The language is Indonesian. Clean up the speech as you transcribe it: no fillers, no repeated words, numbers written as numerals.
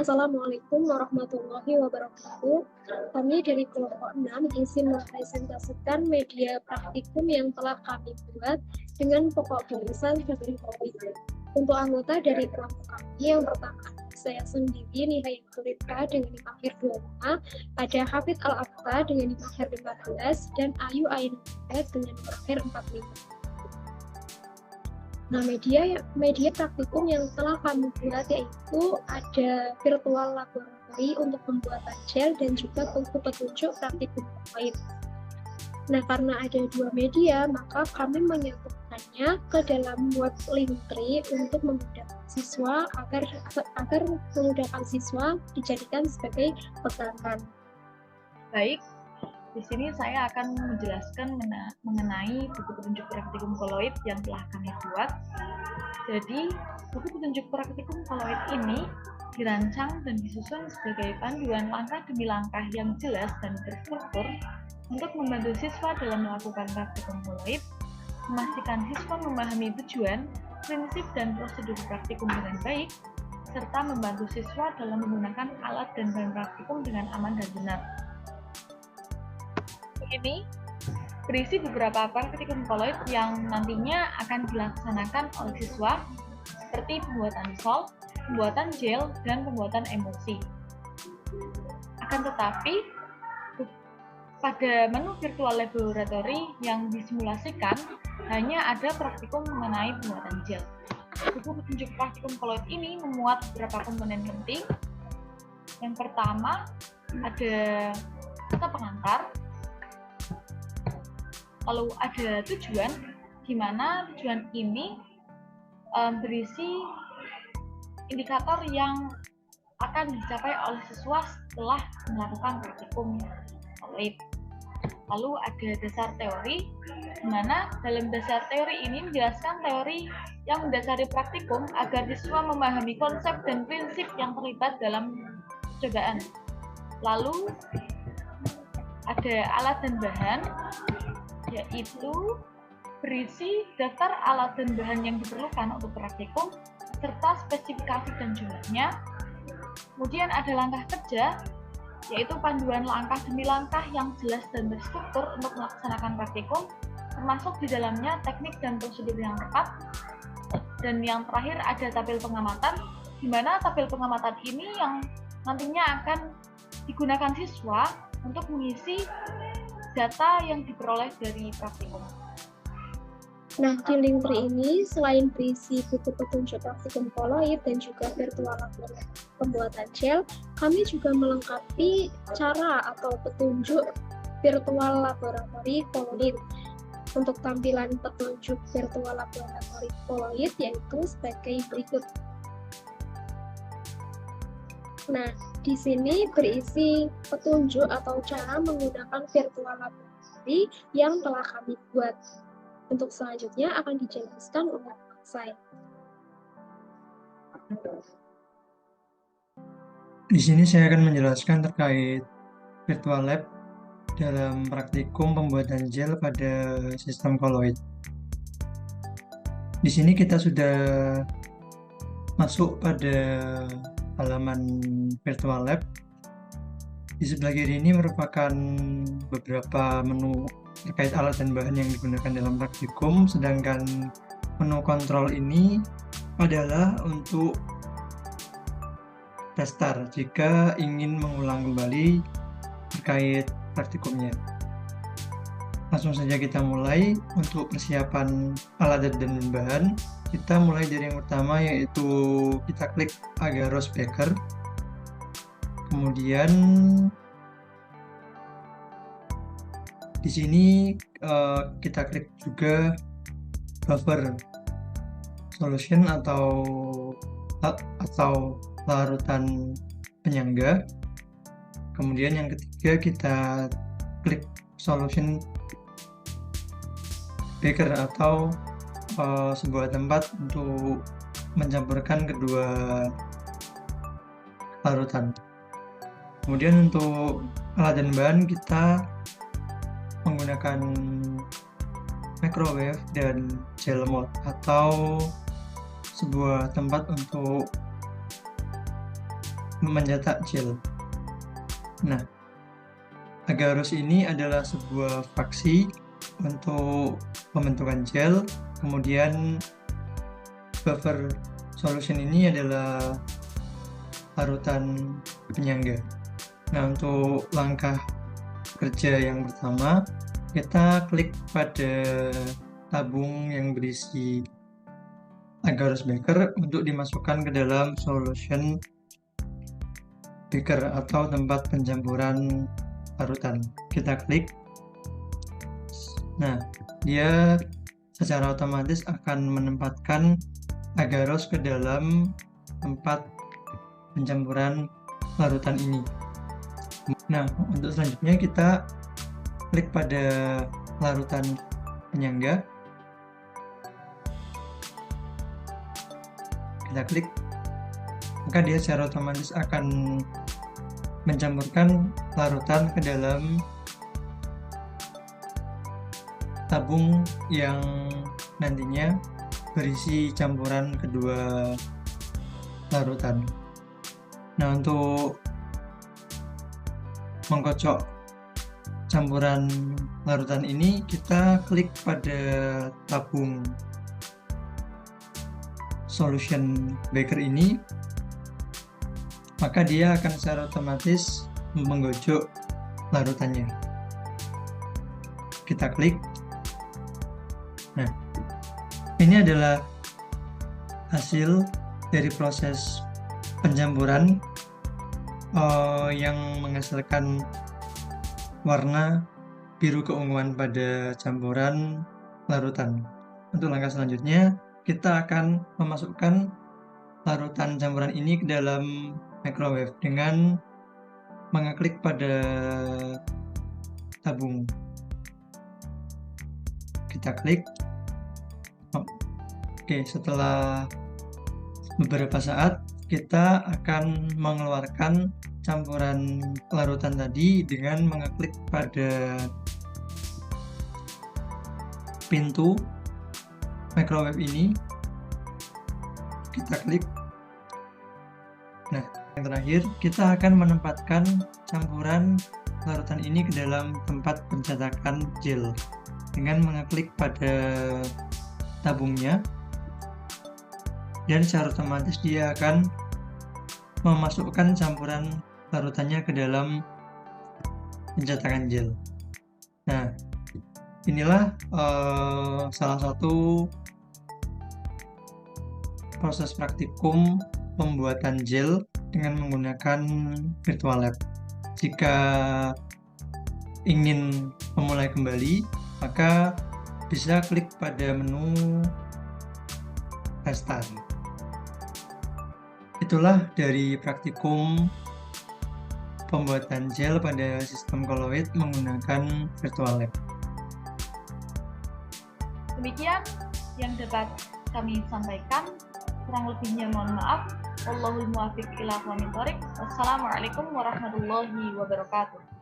Assalamualaikum warahmatullahi wabarakatuh. Kami dari kelompok 6 izin merepresentasikan media praktikum yang telah kami buat dengan pokok bahasan sebagai berikut. Untuk anggota dari kelompok kami yang pertama, saya sendiri Nihaya Kulita dengan NIM akhir 25, ada Hafid Al-Aqsa dengan NIM akhir 15, dan Ayu Ainat dengan NIM akhir 45. Nah, media praktikum yang telah kami buat yaitu ada virtual laboratory untuk pembuatan gel dan juga buku petunjuk praktikum lain. Nah, karena ada dua media, maka kami menyatukannya ke dalam web Linktree untuk memudahkan siswa agar memudahkan siswa dijadikan sebagai pegangan. Baik, di sini saya akan menjelaskan mengenai buku petunjuk praktikum koloid yang telah kami buat. Jadi, buku petunjuk praktikum koloid ini dirancang dan disusun sebagai panduan langkah demi langkah yang jelas dan terstruktur untuk membantu siswa dalam melakukan praktikum koloid, memastikan siswa memahami tujuan, prinsip, dan prosedur praktikum dengan baik, serta membantu siswa dalam menggunakan alat dan bahan praktikum dengan aman dan benar. Ini berisi beberapa praktikum koloid yang nantinya akan dilaksanakan oleh siswa seperti pembuatan sol, pembuatan gel, dan pembuatan emulsi. Akan tetapi, pada menu virtual laboratory yang disimulasikan hanya ada praktikum mengenai pembuatan gel. Buku petunjuk praktikum koloid ini memuat beberapa komponen penting. Yang pertama ada kata pengantar, lalu ada tujuan, di mana tujuan ini berisi indikator yang akan dicapai oleh siswa setelah melakukan praktikum koloid. Lalu ada dasar teori, di mana dalam dasar teori ini menjelaskan teori yang mendasari praktikum agar siswa memahami konsep dan prinsip yang terlibat dalam percobaan. Lalu ada alat dan bahan, yaitu berisi daftar alat dan bahan yang diperlukan untuk praktikum serta spesifikasi dan jumlahnya. Kemudian ada langkah kerja, yaitu panduan langkah demi langkah yang jelas dan terstruktur untuk melaksanakan praktikum, termasuk di dalamnya teknik dan prosedur yang tepat. Dan yang terakhir ada tabel pengamatan, di mana tabel pengamatan ini yang nantinya akan digunakan siswa untuk mengisi data yang diperoleh dari praktikum. Nah, di Linktree ini selain berisi buku petunjuk praktikum koloid dan juga virtual laboratory pembuatan gel, kami juga melengkapi cara atau petunjuk virtual laboratory koloid. Untuk tampilan petunjuk virtual laboratory koloid yaitu sebagai berikut. Nah, di sini berisi petunjuk atau cara menggunakan virtual laboratory yang telah kami buat. Untuk selanjutnya akan dijelaskan oleh saya. Di sini saya akan menjelaskan terkait virtual lab dalam praktikum pembuatan gel pada sistem koloid. Di sini kita sudah masuk pada halaman virtual lab. Di sebelah kiri ini merupakan beberapa menu terkait alat dan bahan yang digunakan dalam praktikum, sedangkan menu kontrol ini adalah untuk daftar jika ingin mengulang kembali terkait praktikumnya. Langsung saja kita mulai. Untuk persiapan alat dan bahan, kita mulai dari yang pertama, yaitu kita klik Agarose Beaker. Kemudian di sini kita klik juga buffer solution atau larutan penyangga. Kemudian yang ketiga kita klik solution beaker atau sebuah tempat untuk mencampurkan kedua larutan. Kemudian untuk alat dan bahan kita menggunakan microwave dan gel mode atau sebuah tempat untuk mencetak gel. Nah, agarose ini adalah sebuah fraksi untuk pembentukan gel, kemudian buffer solution ini adalah larutan penyangga. Nah, untuk langkah kerja yang pertama, kita klik pada tabung yang berisi agarose beker untuk dimasukkan ke dalam solution beker atau tempat pencampuran larutan. Kita klik. Nah, dia secara otomatis akan menempatkan agarose ke dalam tempat pencampuran larutan ini. Nah, untuk selanjutnya kita klik pada larutan penyangga. Kita klik, maka dia secara otomatis akan mencampurkan larutan ke dalam tabung yang nantinya berisi campuran kedua larutan. Nah, untuk mengkocok campuran larutan ini, kita klik pada tabung solution beker ini, maka dia akan secara otomatis menggocok larutannya. Kita klik. Nah, ini adalah hasil dari proses pencampuran yang menghasilkan warna biru keunguan pada campuran larutan. Untuk langkah selanjutnya, kita akan memasukkan larutan campuran ini ke dalam microwave dengan mengeklik pada tabung. Kita klik. Oke, setelah beberapa saat kita akan mengeluarkan campuran larutan tadi dengan mengeklik pada pintu microwave ini. Kita klik. Nah, yang terakhir kita akan menempatkan campuran larutan ini ke dalam tempat pencetakan gel dengan mengeklik pada tabungnya, dan secara otomatis dia akan memasukkan campuran larutannya ke dalam pencetakan gel. Nah, inilah salah satu proses praktikum pembuatan gel dengan menggunakan virtual lab. Jika ingin memulai kembali, maka bisa klik pada menu restart. Itulah dari praktikum pembuatan gel pada sistem Colloid menggunakan virtual lab. Demikian yang dapat kami sampaikan. Kurang lebihnya mohon maaf. Wallahul muwaffiq ila aqwamit thoriq. Wassalamualaikum warahmatullahi wabarakatuh.